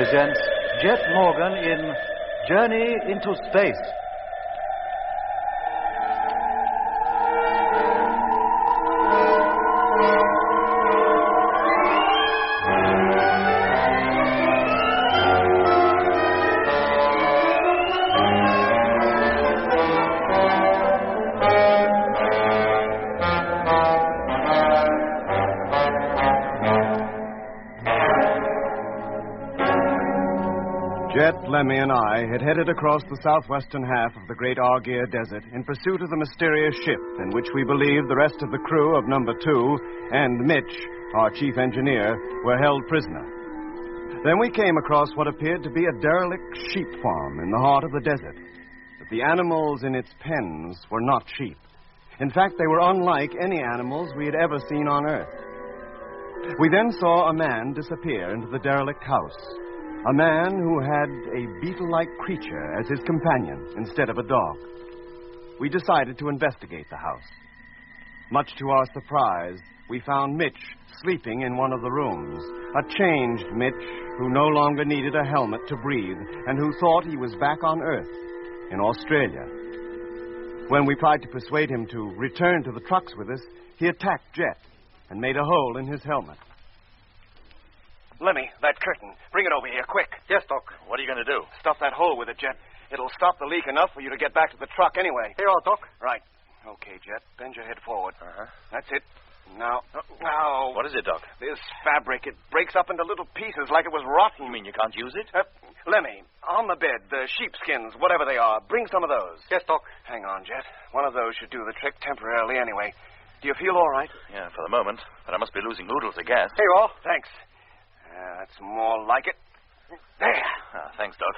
presents Jet Morgan in Journey into Space. Jet, Lemmy, and I had headed across the southwestern half of the Great Argyre Desert in pursuit of the mysterious ship in which we believed the rest of the crew of Number 2 and Mitch, our chief engineer, were held prisoner. Then we came across what appeared to be a derelict sheep farm in the heart of the desert. But the animals in its pens were not sheep. In fact, they were unlike any animals we had ever seen on Earth. We then saw a man disappear into the derelict house. A man who had a beetle-like creature as his companion instead of a dog. We decided to investigate the house. Much to our surprise, we found Mitch sleeping in one of the rooms. A changed Mitch who no longer needed a helmet to breathe and who thought he was back on Earth, in Australia. When we tried to persuade him to return to the trucks with us, he attacked Jet and made a hole in his helmet. Lemmy, that curtain. Bring it over here, quick. Yes, Doc. What are you going to do? Stuff that hole with it, Jet. It'll stop the leak enough for you to get back to the truck anyway. Here you are, Doc. Right. Okay, Jet. Bend your head forward. Uh-huh. That's it. Now. What is it, Doc? This fabric, it breaks up into little pieces like it was rotten. You mean you can't use it? Lemmy, on the bed, the sheepskins, whatever they are, bring some of those. Yes, Doc. Hang on, Jet. One of those should do the trick temporarily anyway. Do you feel all right? Yeah, for the moment. But I must be losing oodles of gas. Here you are. Thanks. That's more like it. There. Thanks, Doc.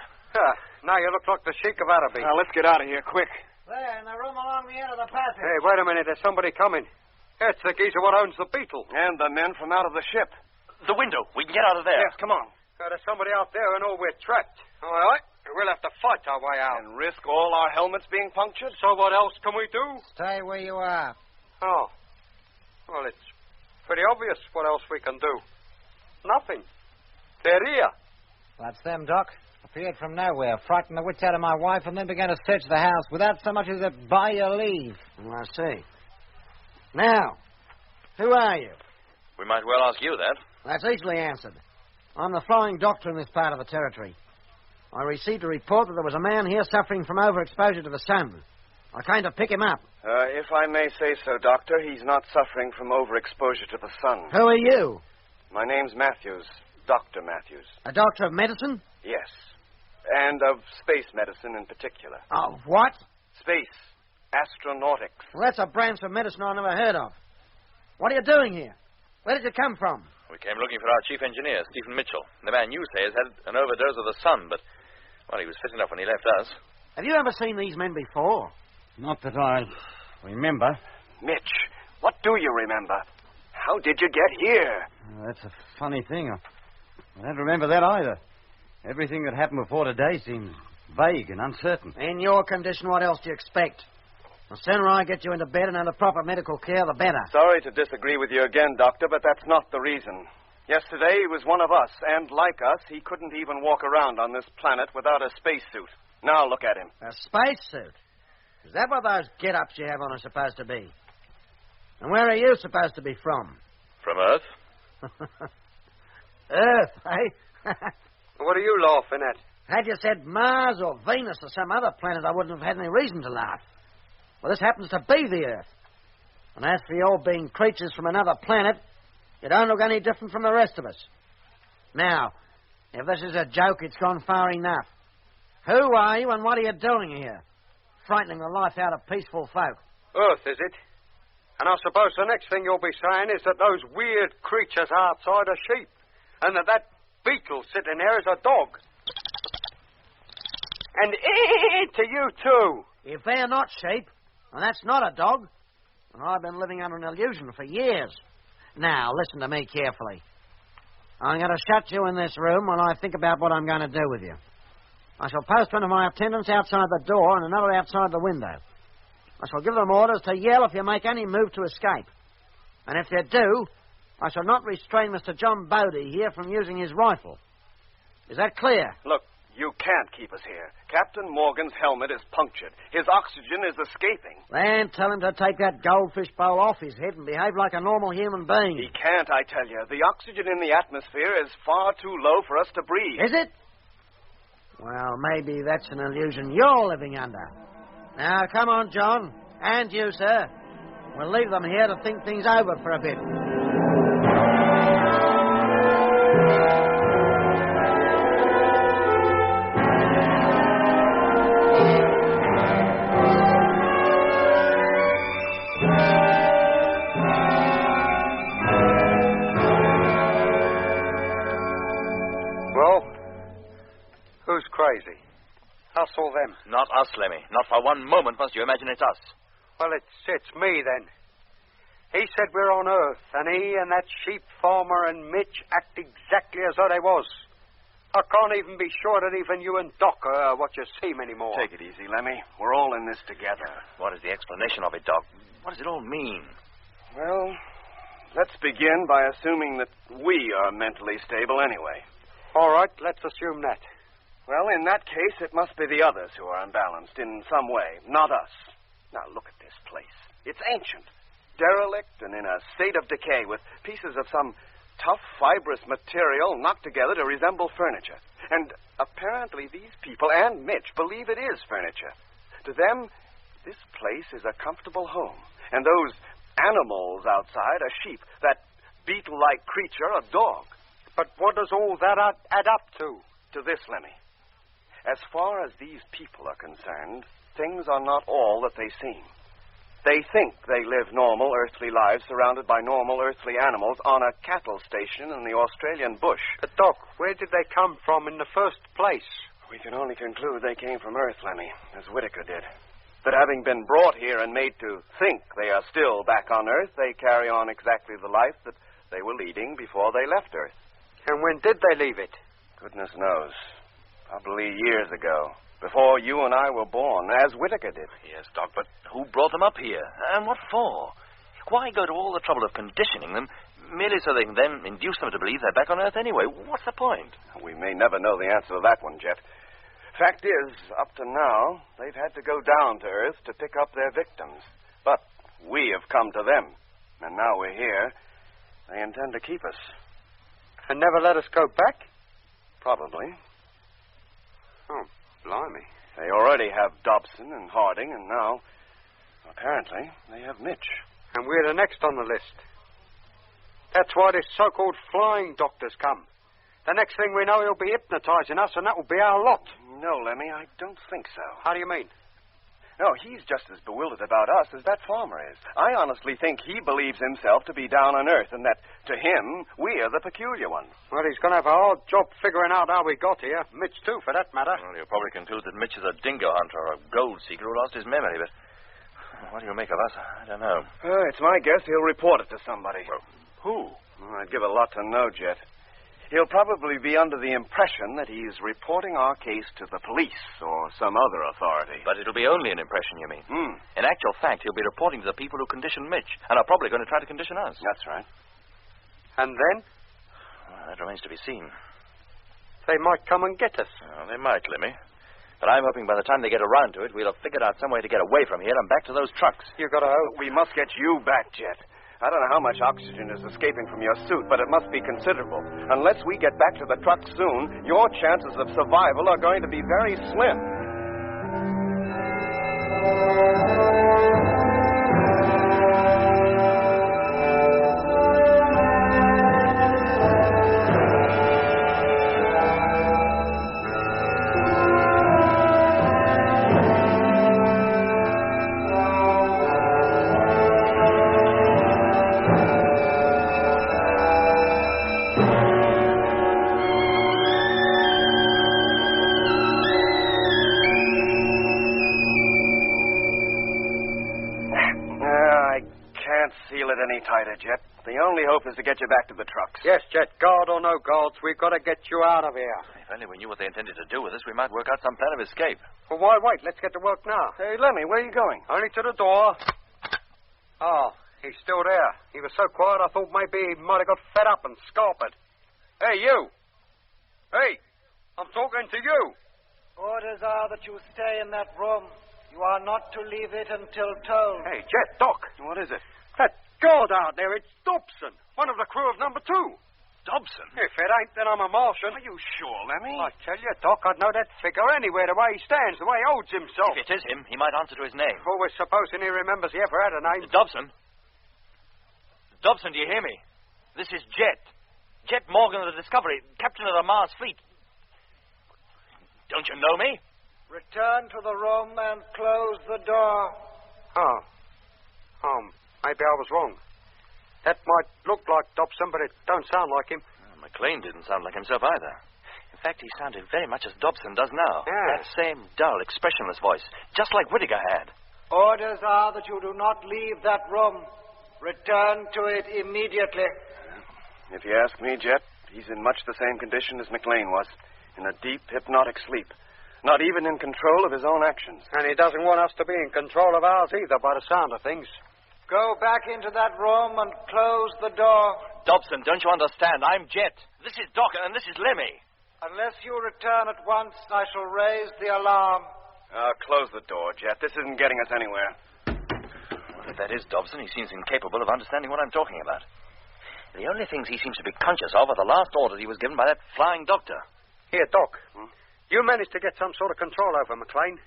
Now you look like the Sheik of Araby. Now, let's get out of here, quick. There, in the room along the end of the passage. Hey, wait a minute. There's somebody coming. It's the geezer what owns the Beetle. And the men from out of the ship. The window. We can get out of there. Yes, come on. There's somebody out there and we're trapped. All right. We'll have to fight our way out. And risk all our helmets being punctured? So what else can we do? Stay where you are. Oh. Well, it's pretty obvious what else we can do. Nothing. They're here. That's them, Doc. Appeared from nowhere, frightened the wits out of my wife, and then began to search the house without so much as a by your leave. I see. Now, who are you? We might well ask you that. That's easily answered. I'm the flying doctor in this part of the territory. I received a report that there was a man here suffering from overexposure to the sun. I came to pick him up. If I may say so, Doctor, he's not suffering from overexposure to the sun. Who are you? My name's Matthews. Dr. Matthews. A doctor of medicine? Yes. And of space medicine in particular. Oh, what? Space. Astronautics. Well, that's a branch of medicine I never heard of. What are you doing here? Where did you come from? We came looking for our chief engineer, Stephen Mitchell. The man you say has had an overdose of the sun, but, well, he was fit enough when he left us. Have you ever seen these men before? Not that I remember. Mitch, what do you remember? How did you get here? That's a funny thing. I don't remember that either. Everything that happened before today seems vague and uncertain. In your condition, what else do you expect? The sooner I get you into bed and under proper medical care, the better. Sorry to disagree with you again, Doctor, but that's not the reason. Yesterday, he was one of us, and like us, he couldn't even walk around on this planet without a spacesuit. Now look at him. A spacesuit? Is that what those get-ups you have on are supposed to be? And where are you supposed to be from? From Earth? Earth, eh? What are you laughing at? Had you said Mars or Venus or some other planet, I wouldn't have had any reason to laugh. Well, this happens to be the Earth. And as for you being creatures from another planet, you don't look any different from the rest of us. Now, if this is a joke, it's gone far enough. Who are you and what are you doing here? Frightening the life out of peaceful folk. Earth, is it? And I suppose the next thing you'll be saying is that those weird creatures outside are sheep. And that beetle sitting there is a dog. And to you, too. If they're not sheep, and that's not a dog, and I've been living under an illusion for years. Now, listen to me carefully. I'm going to shut you in this room while I think about what I'm going to do with you. I shall post one of my attendants outside the door and another outside the window. I shall give them orders to yell if you make any move to escape. And if you do, I shall not restrain Mr. John Bodie here from using his rifle. Is that clear? Look, you can't keep us here. Captain Morgan's helmet is punctured. His oxygen is escaping. Then tell him to take that goldfish bowl off his head and behave like a normal human being. He can't, I tell you. The oxygen in the atmosphere is far too low for us to breathe. Is it? Well, maybe that's an illusion you're living under. Now, come on, John. And you, sir. We'll leave them here to think things over for a bit. Well, who's crazy? Us or them? Not us, Lemmy. Not for one moment must you imagine it's us. Well, it's me, then. He said we're on Earth, and he and that sheep farmer and Mitch act exactly as though they was. I can't even be sure that even you and Doc are what you seem anymore. Take it easy, Lemmy. We're all in this together. What is the explanation of it, Doc? What does it all mean? Well, let's begin by assuming that we are mentally stable anyway. All right, let's assume that. Well, in that case, it must be the others who are unbalanced in some way, not us. Now, look at this place. It's ancient, derelict, and in a state of decay, with pieces of some tough, fibrous material knocked together to resemble furniture. And apparently these people and Mitch believe it is furniture. To them, this place is a comfortable home. And those animals outside are sheep. That beetle-like creature, a dog. But what does all that add up to? To this, Lemmy. As far as these people are concerned, things are not all that they seem. They think they live normal earthly lives surrounded by normal earthly animals on a cattle station in the Australian bush. But, Doc, where did they come from in the first place? We can only conclude they came from Earth, Lemmy, as Whitaker did. That having been brought here and made to think they are still back on Earth, they carry on exactly the life that they were leading before they left Earth. And when did they leave it? Goodness knows. Probably years ago. Before you and I were born, as Whitaker did. Yes, Doc, but who brought them up here? And what for? Why go to all the trouble of conditioning them merely so they can then induce them to believe they're back on Earth anyway? What's the point? We may never know the answer to that one, Jet. Fact is, up to now, they've had to go down to Earth to pick up their victims. But we have come to them. And now we're here. They intend to keep us. And never let us go back? Probably. Oh, blimey. They already have Dobson and Harding, and now, apparently, they have Mitch. And we're the next on the list. That's why this so-called flying doctor's come. The next thing we know, he'll be hypnotizing us, and that will be our lot. No, Lemmy, I don't think so. How do you mean? No, he's just as bewildered about us as that farmer is. I honestly think he believes himself to be down on Earth, and that, to him, we are the peculiar ones. Well, he's going to have a hard job figuring out how we got here. Mitch, too, for that matter. Well, you'll probably conclude that Mitch is a dingo hunter or a gold seeker who lost his memory, but what do you make of us? I don't know. It's my guess he'll report it to somebody. Well, who? Well, I'd give a lot to know, Jet. He'll probably be under the impression that he's reporting our case to the police or some other authority. But it'll be only an impression, you mean? In actual fact, he'll be reporting to the people who conditioned Mitch, and are probably going to try to condition us. That's right. And then? Well, that remains to be seen. They might come and get us. Well, they might, Lemmy. But I'm hoping by the time they get around to it, we'll have figured out some way to get away from here and back to those trucks. You got to hope. We must get you back, Jet. I don't know how much oxygen is escaping from your suit, but it must be considerable. Unless we get back to the truck soon, your chances of survival are going to be very slim. Any tighter, Jet. The only hope is to get you back to the trucks. Yes, Jet. Guard or no guards, we've got to get you out of here. If only we knew what they intended to do with us, we might work out some plan of escape. Well, why wait? Let's get to work now. Hey, Lemmy, where are you going? Only to the door. Oh, he's still there. He was so quiet, I thought maybe he might have got fed up and scarpered. Hey, you! Hey! I'm talking to you. Orders are that you stay in that room. You are not to leave it until told. Hey, Jet, Doc. What is it? That guard out there, it's Dobson, one of the crew of number 2. Dobson? If it ain't, then I'm a Martian. Are you sure, Lemmy? I tell you, Doc, I'd know that figure anywhere, the way he stands, the way he holds himself. If it is him, he might answer to his name. Always supposing he remembers he ever had a name. Dobson? Dobson, do you hear me? This is Jet. Jet Morgan of the Discovery, captain of the Mars fleet. Don't you know me? Return to the room and close the door. Oh, maybe I was wrong. That might look like Dobson, but it don't sound like him. McLean didn't sound like himself either. In fact, he sounded very much as Dobson does now. Yeah. That same dull, expressionless voice, just like Whittaker had. Orders are that you do not leave that room. Return to it immediately. If you ask me, Jet, he's in much the same condition as McLean was, in a deep, hypnotic sleep. Not even in control of his own actions. And he doesn't want us to be in control of ours either, by the sound of things. Go back into that room and close the door. Dobson, don't you understand? I'm Jet. This is Doc, and this is Lemmy. Unless you return at once, I shall raise the alarm. Close the door, Jet. This isn't getting us anywhere. Well, if that is Dobson, he seems incapable of understanding what I'm talking about. The only things he seems to be conscious of are the last orders he was given by that flying doctor. Here, Doc. You managed to get some sort of control over McLean.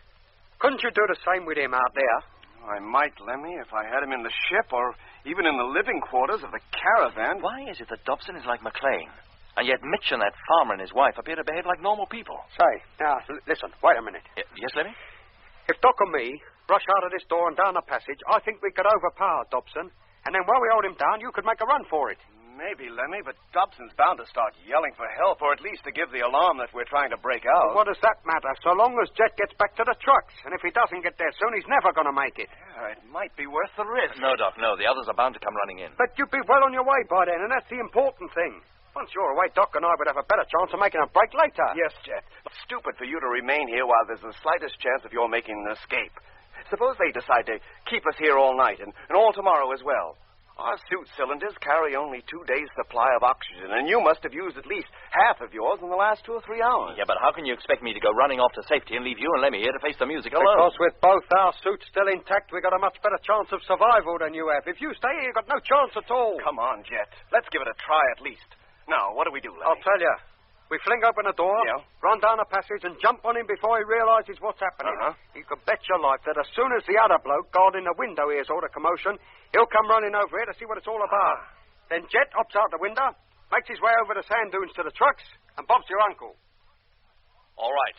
Couldn't you do the same with him out there? I might, Lemmy, if I had him in the ship or even in the living quarters of the caravan. Why is it that Dobson is like McLean, and yet Mitch and that farmer and his wife appear to behave like normal people? Say, now, listen, wait a minute. Yes, Lemmy? If Doc and me rush out of this door and down the passage, I think we could overpower Dobson, and then while we hold him down, you could make a run for it. Maybe, Lemmy, but Dobson's bound to start yelling for help, or at least to give the alarm that we're trying to break out. Well, what does that matter? So long as Jet gets back to the trucks. And if he doesn't get there soon, he's never going to make it. Yeah, it might be worth the risk. No, Doc, no. The others are bound to come running in. But you'd be well on your way by then, and that's the important thing. Once you're away, Doc and I would have a better chance of making a break later. Yes, Jet. It's stupid for you to remain here while there's the slightest chance of your making an escape. Suppose they decide to keep us here all night and all tomorrow as well. Our suit cylinders carry only 2 days' supply of oxygen, and you must have used at least half of yours in the last 2 or 3 hours. Yeah, but how can you expect me to go running off to safety and leave you and Lemmy here to face the music alone? Because with both our suits still intact, we got a much better chance of survival than you have. If you stay here, you got no chance at all. Come on, Jet. Let's give it a try at least. Now, what do we do, Lemmy? I'll tell you. We fling open the door, run down the passage, and jump on him before he realizes what's happening. You can bet your life that as soon as the other bloke guarding the window hears all the commotion, he'll come running over here to see what it's all about. Then Jet hops out the window, makes his way over the sand dunes to the trucks, and bobs your uncle. All right.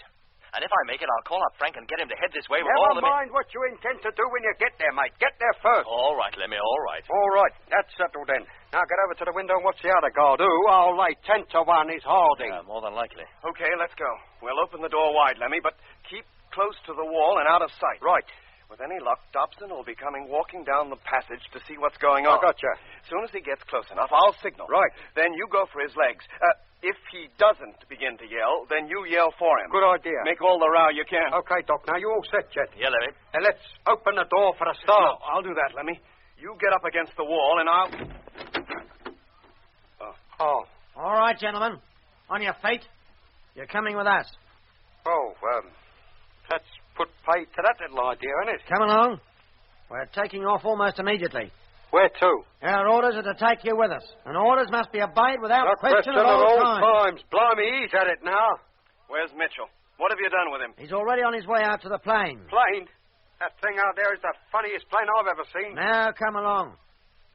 And if I make it, I'll call up Frank and get him to head this way with all Never the mind what you intend to do when you get there, mate. Get there first. All right, Lemmy, all right. All right, that's settled then. Now get over to the window and watch the other guard, who, I'll lay 10 to 1, is holding. Yeah, more than likely. Okay, let's go. We'll open the door wide, Lemmy, but keep close to the wall and out of sight. Right. With any luck, Dobson will be coming walking down the passage to see what's going on. I gotcha. As soon as he gets close enough, I'll signal. Right. Then you go for his legs. If he doesn't begin to yell, then you yell for him. Good idea. Make all the row you can. Okay, Doc. Now you all set, Jet. Yeah, Lemmy. Then let's open the door for a start. No, I'll do that, Lemmy. You get up against the wall, and I'll... Oh. All right, gentlemen. On your feet. You're coming with us. Let's put pay to that little idea, isn't it? Come along. We're taking off almost immediately. Where to? Our orders are to take you with us. And orders must be obeyed without No question at all times. Blimey, he's at it now. Where's Mitchell? What have you done with him? He's already on his way out to the plane. Plane? That thing out there is the funniest plane I've ever seen. Now, come along.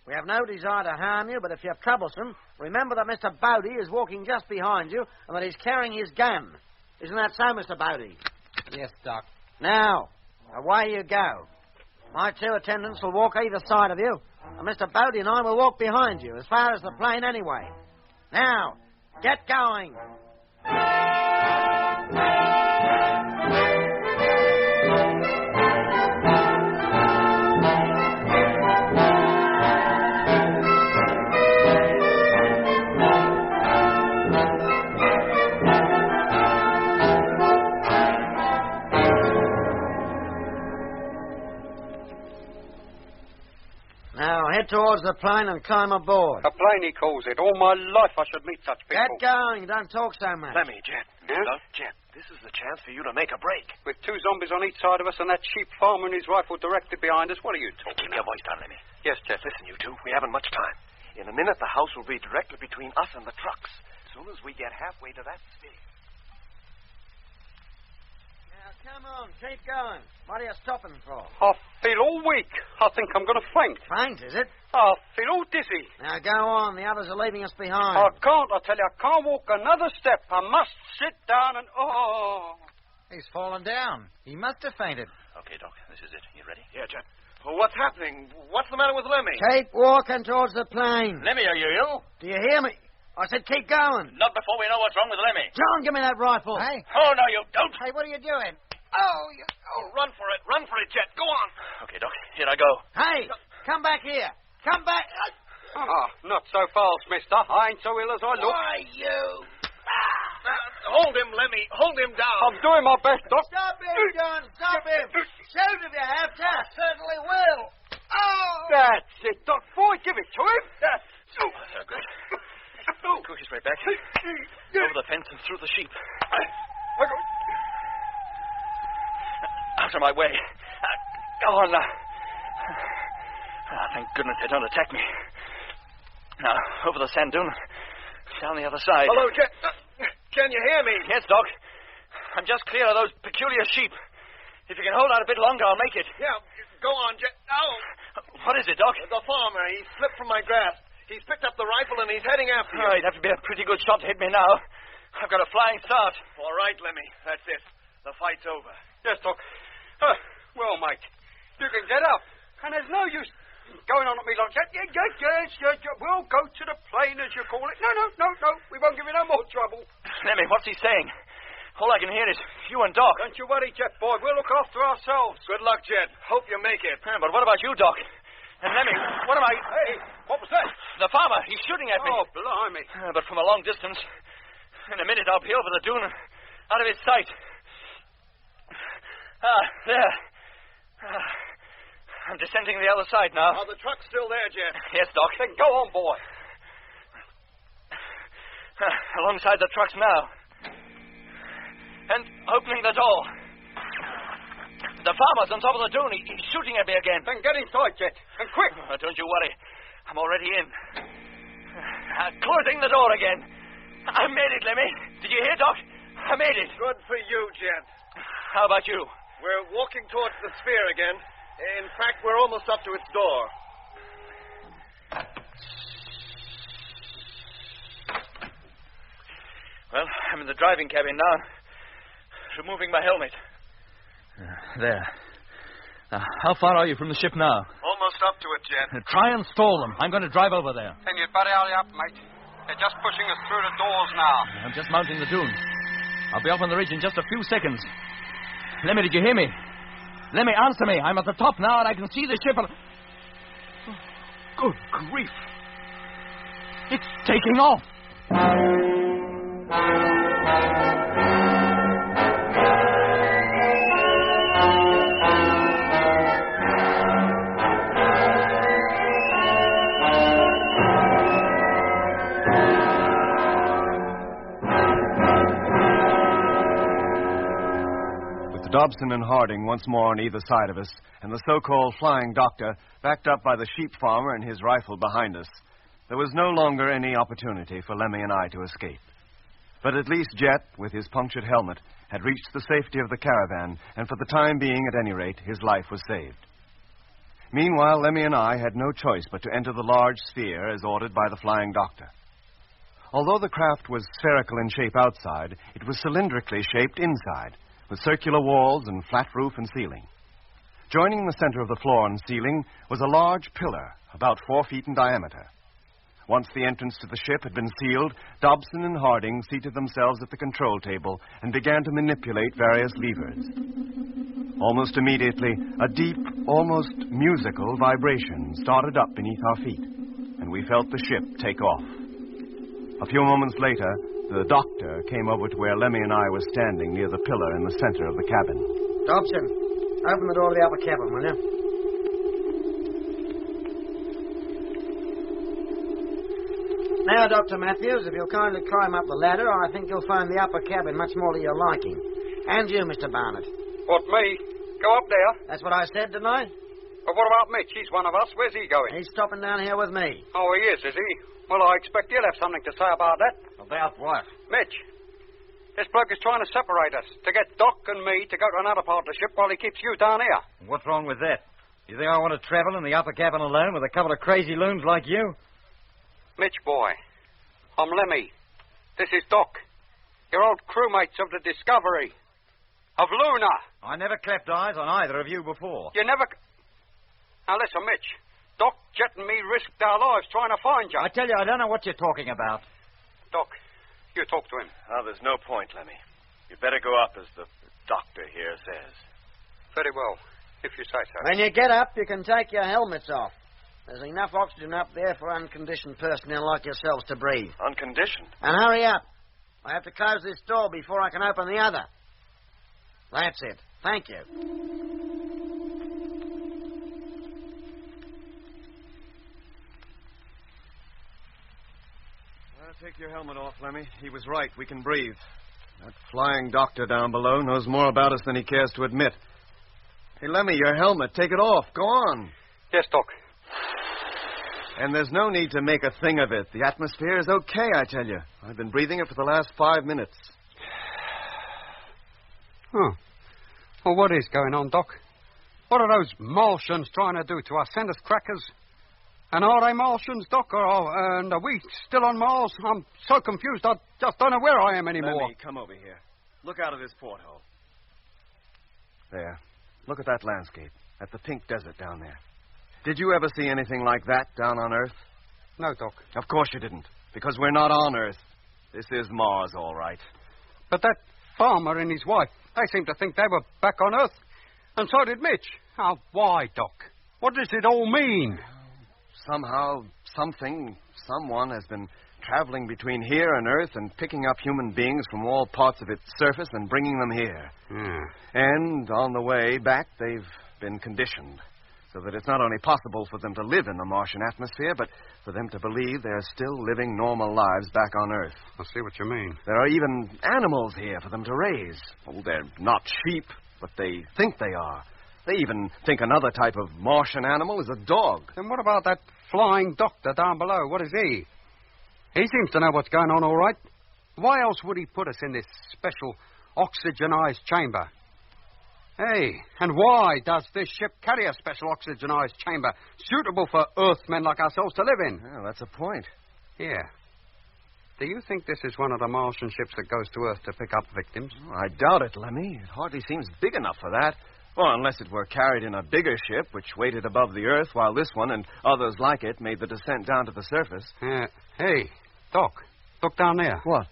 We have no desire to harm you, but if you're troublesome, remember that Mr. Bodie is walking just behind you and that he's carrying his gun. Isn't that so, Mr. Bodie? Yes, Doc. Now, away you go. My 2 attendants will walk either side of you, and Mr. Bodie and I will walk behind you, as far as the plane anyway. Now, get going. Now, head towards the plane and climb aboard. A plane, he calls it. All my life I should meet such people. Get going. Don't talk so much. Lemmy, Jet, Yeah? Jet, this is the chance for you to make a break. With 2 zombies on each side of us and that sheep farmer and his rifle directed behind us, what are you talking Keep your voice down, Lemmy. Yes, Jet. Listen, you two, we haven't much time. In a minute, the house will be directly between us and the trucks. As soon as we get halfway to that stage. Now, come on, keep going. What are you stopping for? I feel all weak. I think I'm going to faint. Faint, is it? I feel all dizzy. Now, go on. The others are leaving us behind. I can't, I tell you. I can't walk another step. I must sit down and... Oh. He's fallen down. He must have fainted. Okay, Doc, this is it. You ready? Yeah, Jet. Well, what's happening? What's the matter with Lemmy? Keep walking towards the plane. Lemmy, are you ill? Do you hear me? I said keep going. Not before we know what's wrong with Lemmy. John, give me that rifle. Hey. Oh, no, you don't. Hey, what are you doing? Oh, run for it. Run for it, Jet. Go on. Okay, Doc, here I go. Hey, come back here. Come back. Not so fast, mister. I ain't so ill as I look. Why, you? Hold him, Lemmy. Hold him down. I'm doing my best, Doc. Stop him, John. Stop him. Shoot if you have to. I certainly will. Oh! That's it, Doc. Boy, give it to him. That's... Good. Go his way back. Over the fence and through the sheep. Out of my way. Go on now. Thank goodness they don't attack me. Now, over the sand dune. Down the other side. Hello, Jet. Can you hear me? Yes, Doc. I'm just clear of those peculiar sheep. If you can hold out a bit longer, I'll make it. Yeah, go on, Jet. Oh. What is it, Doc? The farmer. He slipped from my grasp. He's picked up the rifle and he's heading after you. Oh, he'd have to be a pretty good shot to hit me now. I've got a flying start. All right, Lemmy. That's it. The fight's over. Yes, Doc. Well, mate, you can get up. And there's no use going on at me like that. Yes. We'll go to the plane, as you call it. No. We won't give you no more trouble. Lemmy, what's he saying? All I can hear is you and Doc. Don't you worry, Jet boy. We'll look after ourselves. Good luck, Jet. Hope you make it. But what about you, Doc? And Lemmy, what am I... Hey, what was that? The farmer. He's shooting at me. Oh, blimey. But from a long distance. In a minute, I'll be over the dune and out of his sight. There. I'm descending the other side now. Are the trucks still there, Jet? Yes, Doc. Then go on, boy. Alongside the trucks now. And opening the door. The farmer's on top of the dune. He's shooting at me again. Then get inside, Jet. And quick. Don't you worry. I'm already in. Closing the door again. I made it, Lemmy. Did you hear, Doc? I made it. Good for you, Jet. How about you? We're walking towards the sphere again. In fact, we're almost up to its door. Well, I'm in the driving cabin now. Removing my helmet. There. How far are you from the ship now? Almost up to it, Jet. Try and stall them. I'm going to drive over there. Then you'd better hurry up, mate. They're just pushing us through the doors now. I'm just mounting the dune. I'll be up on the ridge in just a few seconds. Lemmy, did you hear me? Lemmy, answer me. I'm at the top now, and I can see the ship. Good grief. It's taking off. Dobson and Harding once more on either side of us, and the so-called flying doctor backed up by the sheep farmer and his rifle behind us. There was no longer any opportunity for Lemmy and I to escape. But at least Jet, with his punctured helmet, had reached the safety of the caravan, and for the time being, at any rate, his life was saved. Meanwhile, Lemmy and I had no choice but to enter the large sphere as ordered by the flying doctor. Although the craft was spherical in shape outside, it was cylindrically shaped inside, with circular walls and flat roof and ceiling. Joining the center of the floor and ceiling was a large pillar, about 4 feet in diameter. Once the entrance to the ship had been sealed, Dobson and Harding seated themselves at the control table and began to manipulate various levers. Almost immediately, a deep, almost musical vibration started up beneath our feet, and we felt the ship take off. A few moments later, the doctor came over to where Lemmy and I were standing near the pillar in the center of the cabin. Dobson, open the door to the upper cabin, will you? Now, Dr. Matthews, if you'll kindly climb up the ladder, I think you'll find the upper cabin much more to your liking. And you, Mr. Barnett. What, me? Go up there? That's what I said, didn't I? But what about Mitch? He's one of us. Where's he going? He's stopping down here with me. Oh, he is he? Well, I expect you'll have something to say about that. About what? Mitch, this bloke is trying to separate us, to get Doc and me to go to another part of the ship while he keeps you down here. What's wrong with that? You think I want to travel in the upper cabin alone with a couple of crazy loons like you? Mitch, boy, I'm Lemmy. This is Doc. Your old crewmates of the Discovery. Of Luna. I never clapped eyes on either of you before. You never... Now, listen, Mitch. Doc, Jet, and me risked our lives trying to find you. I tell you, I don't know what you're talking about. Doc, you talk to him. Oh, there's no point, Lemmy. You better go up, as the doctor here says. Very well, if you say so. When you get up, you can take your helmets off. There's enough oxygen up there for unconditioned personnel like yourselves to breathe. Unconditioned? And hurry up. I have to close this door before I can open the other. That's it. Thank you. Take your helmet off, Lemmy. He was right. We can breathe. That flying doctor down below knows more about us than he cares to admit. Hey, Lemmy, your helmet. Take it off. Go on. Yes, Doc. And there's no need to make a thing of it. The atmosphere is okay, I tell you. I've been breathing it for the last 5 minutes. Huh. Well, what is going on, Doc? What are those Martians trying to do to us? Send us crackers? And are they Martians, Doc? And are we still on Mars? I'm so confused, I just don't know where I am anymore. Lemmy, come over here. Look out of this porthole. There. Look at that landscape. At the pink desert down there. Did you ever see anything like that down on Earth? No, Doc. Of course you didn't. Because we're not on Earth. This is Mars, all right. But that farmer and his wife, they seem to think they were back on Earth. And so did Mitch. Now, why, Doc? What does it all mean? Somehow, someone has been traveling between here and Earth and picking up human beings from all parts of its surface and bringing them here. And on the way back, they've been conditioned so that it's not only possible for them to live in the Martian atmosphere, but for them to believe they're still living normal lives back on Earth. I see what you mean. There are even animals here for them to raise. Oh, they're not sheep, but they think they are. They even think another type of Martian animal is a dog. Then what about that flying doctor down below? What is he? He seems to know what's going on all right. Why else would he put us in this special oxygenized chamber? Hey, and why does this ship carry a special oxygenized chamber suitable for Earthmen like ourselves to live in? Well, that's a point. Yeah. Do you think this is one of the Martian ships that goes to Earth to pick up victims? Oh, I doubt it, Lemmy. It hardly seems big enough for that. Well, unless it were carried in a bigger ship, which waited above the Earth while this one and others like it made the descent down to the surface. Hey, Doc, look down there. What?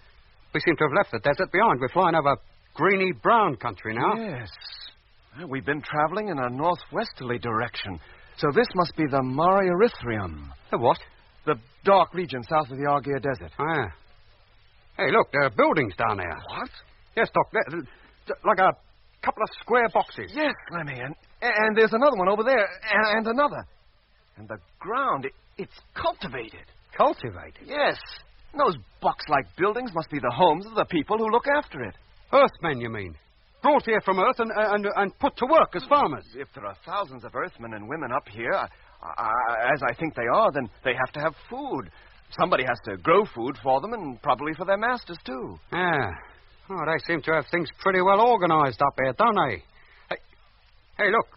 We seem to have left the desert behind. We're flying over greeny brown country now. Yes. Well, we've been traveling in a northwesterly direction. So this must be the Mare Erythraeum. The what? The dark region south of the Argea Desert. Hey, look, there are buildings down there. What? Yes, Doc. Like a couple of square boxes. Yes, Lemmy, and there's another one over there, and another. And the ground, it's cultivated. Cultivated? Yes. And those box-like buildings must be the homes of the people who look after it. Earthmen, you mean? Brought here from Earth and put to work as farmers. If there are thousands of Earthmen and women up here, as I think they are, then they have to have food. Somebody has to grow food for them, and probably for their masters, too. Yeah. Oh, they seem to have things pretty well organized up here, don't they? Hey, look.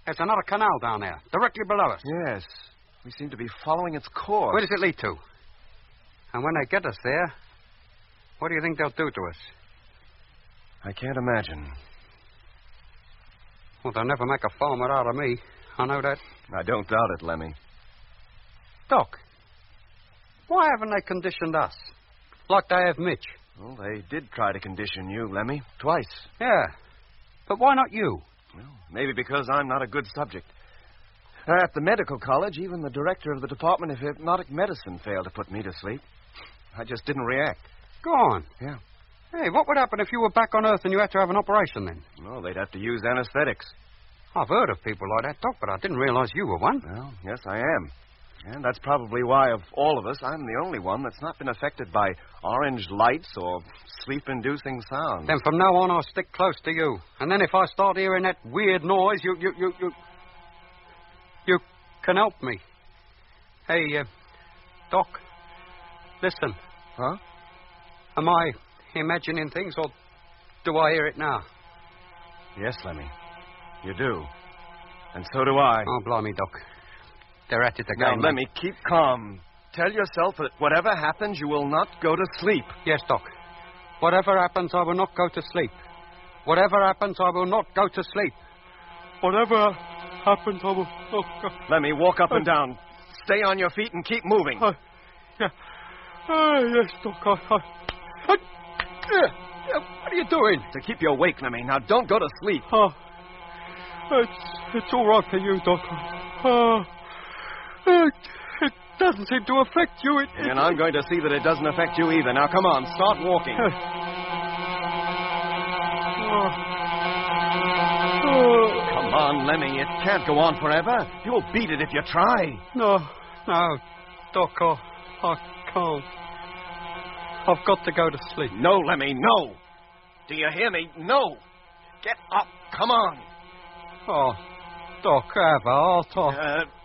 There's another canal down there, directly below us. Yes. We seem to be following its course. Where does it lead to? And when they get us there, what do you think they'll do to us? I can't imagine. Well, they'll never make a farmer out of me. I know that. I don't doubt it, Lemmy. Doc, why haven't they conditioned us? Like they have Mitch. Well, they did try to condition you, Lemmy, twice. Yeah. But why not you? Well, maybe because I'm not a good subject. At the medical college, even the director of the Department of Hypnotic Medicine failed to put me to sleep. I just didn't react. Go on. Yeah. Hey, what would happen if you were back on Earth and you had to have an operation then? Well, they'd have to use anesthetics. I've heard of people like that, Doc, but I didn't realize you were one. Well, yes, I am. And that's probably why, of all of us, I'm the only one that's not been affected by orange lights or sleep-inducing sounds. Then from now on, I'll stick close to you. And then if I start hearing that weird noise, you can help me. Hey, Doc, listen. Huh? Am I imagining things, or do I hear it now? Yes, Lemmy. You do. And so do I. Oh, blimey, Doc. They're at it again. Now, Lemmy, keep calm. Tell yourself that whatever happens, you will not go to sleep. Yes, Doc. Whatever happens, I will not go to sleep. Whatever happens, I will not go to sleep. Whatever happens, I will not go... Lemmy, walk up and down. Stay on your feet and keep moving. Yeah. Yes, Doc. What are you doing? To keep you awake, Lemmy. Now, don't go to sleep. It's all right for you, Doc. It doesn't seem to affect you. And I'm going to see that it doesn't affect you either. Now, come on, start walking. Come on, Lemmy. It can't go on forever. You'll beat it if you try. No, Doc, I can't. I've got to go to sleep. No, Lemmy, no. Do you hear me? No. Get up. Come on. Oh, Doc, I'll talk.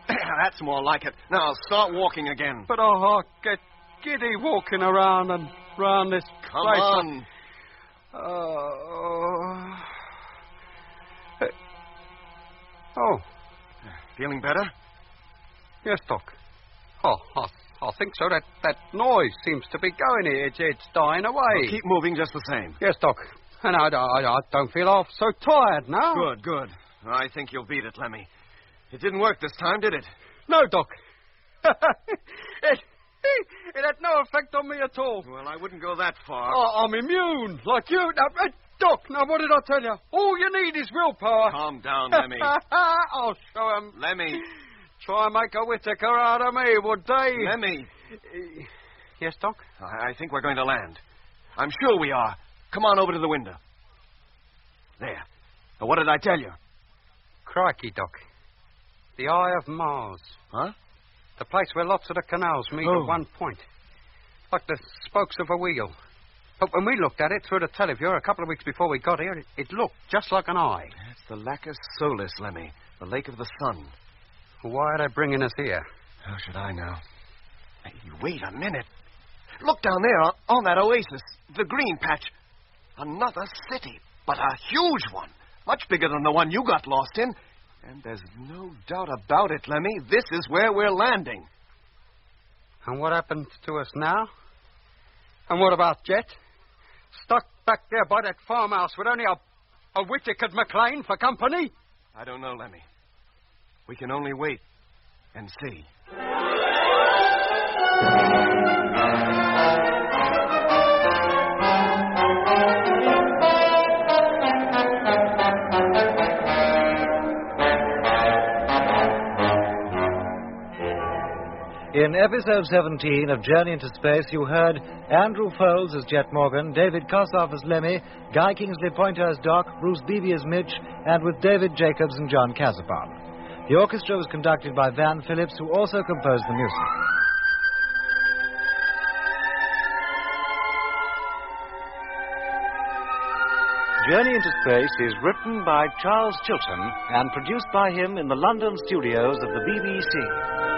That's more like it. Now, start walking again. But I'll get giddy walking around and round this Come place. on. Oh. Feeling better? Yes, Doc. Oh, I think so. That noise seems to be going. It's dying away. Well, keep moving just the same. Yes, Doc. And I don't feel half so tired now. Good. I think you'll beat it, Lemmy. It didn't work this time, did it? No, Doc. It had no effect on me at all. Well, I wouldn't go that far. Oh, I'm immune, like you. Now, Doc, now what did I tell you? All you need is willpower. Calm down, Lemmy. I'll show 'em. Lemmy. Try and make a Whittaker out of me, would they? Lemmy. Yes, Doc? I think we're going to land. I'm sure we are. Come on over to the window. There. Now, what did I tell you? Crikey, Doc. The Eye of Mars. Huh? The place where lots of the canals meet at one point. Like the spokes of a wheel. But when we looked at it through the televiewer a couple of weeks before we got here, it looked just like an eye. It's the Lacus Solis, Lemmy. The Lake of the Sun. Why are they bringing us here? How should I know? Hey, wait a minute. Look down there on that oasis. The green patch. Another city, but a huge one. Much bigger than the one you got lost in. And there's no doubt about it, Lemmy. This is where we're landing. And what happens to us now? And what about Jet? Stuck back there by that farmhouse with only a Whittaker McLean for company? I don't know, Lemmy. We can only wait and see. In episode 17 of Journey into Space, you heard Andrew Foles as Jet Morgan, David Kossoff as Lemmy, Guy Kingsley Pointer as Doc, Bruce Beebe as Mitch, and with David Jacobs and John Casabon. The orchestra was conducted by Van Phillips, who also composed the music. Journey into Space is written by Charles Chilton and produced by him in the London studios of the BBC.